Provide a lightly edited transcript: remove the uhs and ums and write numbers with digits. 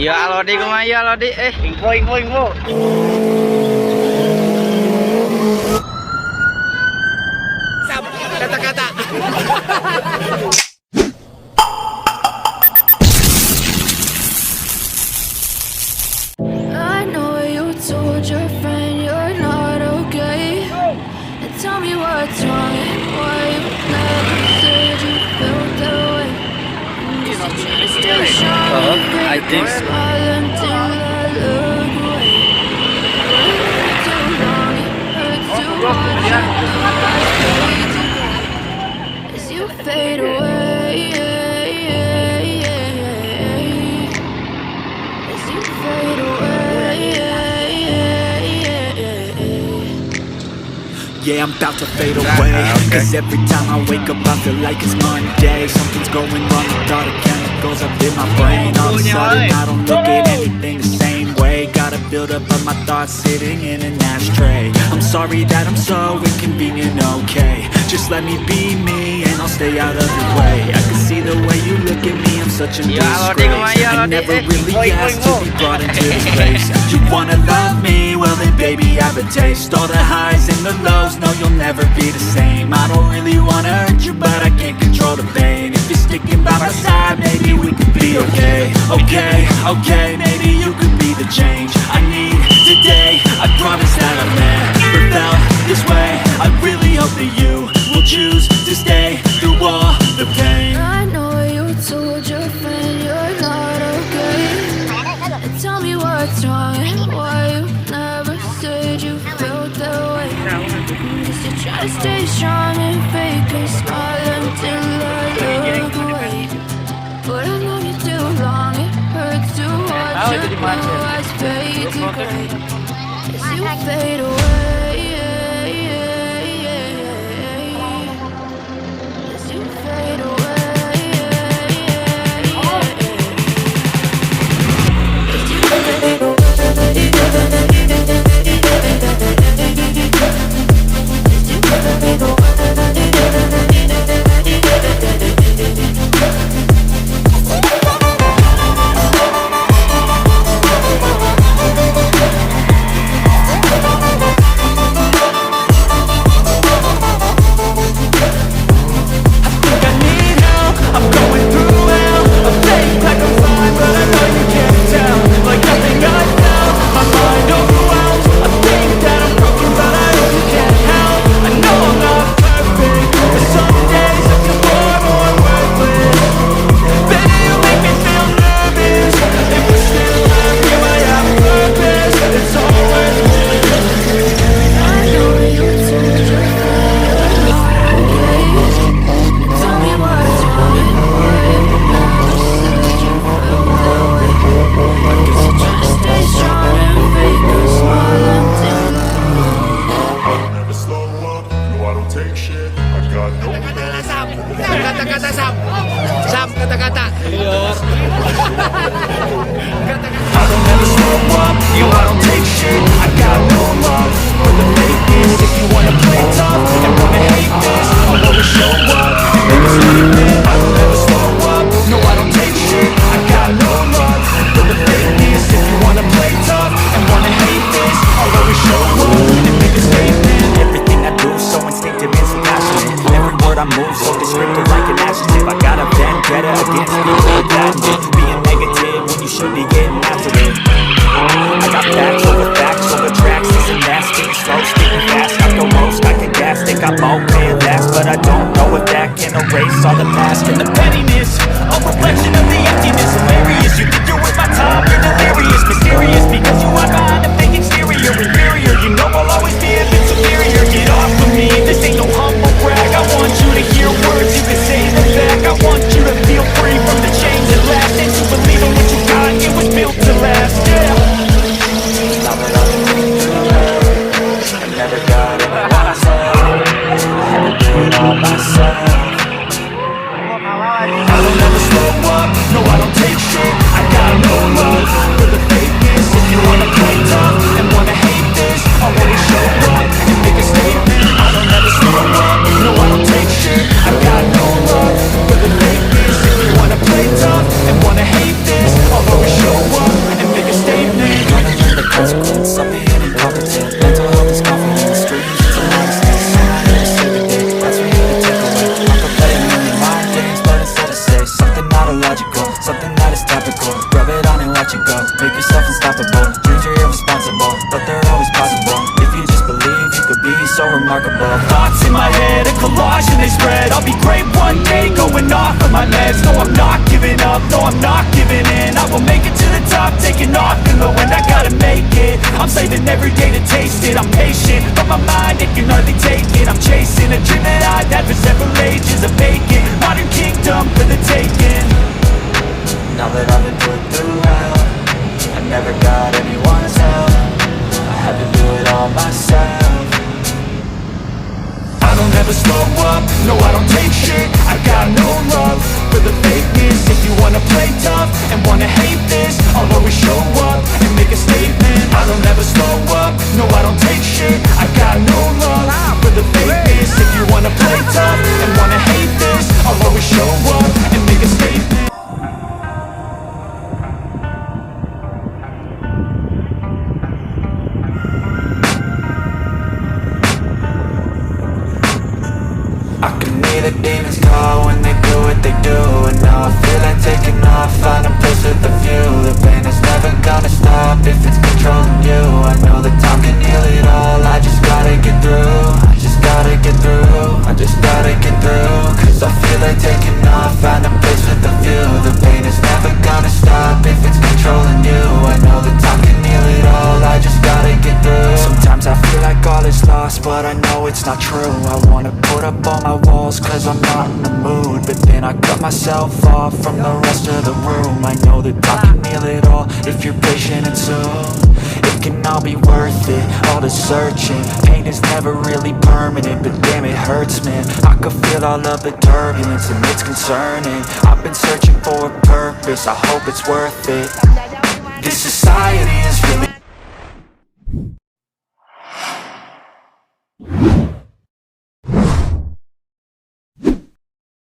Iya Alodi kumaya Alodi info. Kata-kata. I know you told your friend you're not okay. And tell me what's wrong and why you never said you felt that way. Just to try to stay strong and I fake think a so. smile until I look away. But too long, it hurts too much. I know I fade to gray as you fade away. As you fade away. Yeah, I'm about to fade away. Cause every time I wake up I feel like it's Monday. Something's going wrong with all the chemicals up in my brain. All of a sudden I don't look at anything the same way. Gotta build up of my thoughts sitting in an ashtray. I'm sorry that I'm so inconvenient, okay. Just let me be me and I'll stay out of your way. I can see the way you look at me, I'm such a disgrace. I never really asked to be brought into this place. You wanna love me? Well then baby I have a taste. All the highs and the lows, no you'll never be the same. I don't really wanna hurt you but I can't control the pain. If you're sticking by my side maybe we could be okay. Okay, maybe you could be the change I need today. I promise that I've never felt this way. I really hope that you will choose to stay through all the pain. I know you told your friend you're not okay. And tell me what's wrong and why you never said you felt that way. Just to try to stay strong and fake a smile until I look away. But I've known you too long, it hurts to watch your blue eyes fade to gray as you fade away. As you fade away. I got no love for the fakeness. If you wanna play tough and wanna hate every day to taste it. I'm patient, but my mind, it can hardly take it. I'm chasing a dream that I've had for several ages. A vacant modern kingdom for the taking. Now that I've been put through hell, I never got anyone's help. I had to do it all myself. I don't ever slow up, no I don't take shit. I got no love for the fakeness. If you wanna play tough and wanna hate this, I'll always show up and make a statement. I don't ever slow up, no I don't take shit. I got no love for the fakeness. If you wanna play tough and wanna hate this, I'll always show up and make a statement. I can hear the demons call when they do what they do. And now I feel like taking off, find a place with a view. The pain is never gonna stop if it's controlling you. I know that time can heal it all, I just gotta get through. I just gotta get through, I just gotta get through. Cause I feel like taking off, find a place with a view. The pain is never gonna stop if it's controlling you. I know that time can heal it all, I just gotta get through. Sometimes I feel like all is lost, but I know it's not true. I wanna put up all my walls cause I'm not in the mood. But then I cut myself off from the rest of the room. I know that time can heal it all if you're patient and soon. It can all be worth it, all the searching. Pain is never really permanent, but damn it hurts man. I can feel all of the turbulence and it's concerning. I've been searching for a purpose, I hope it's worth it. This society is really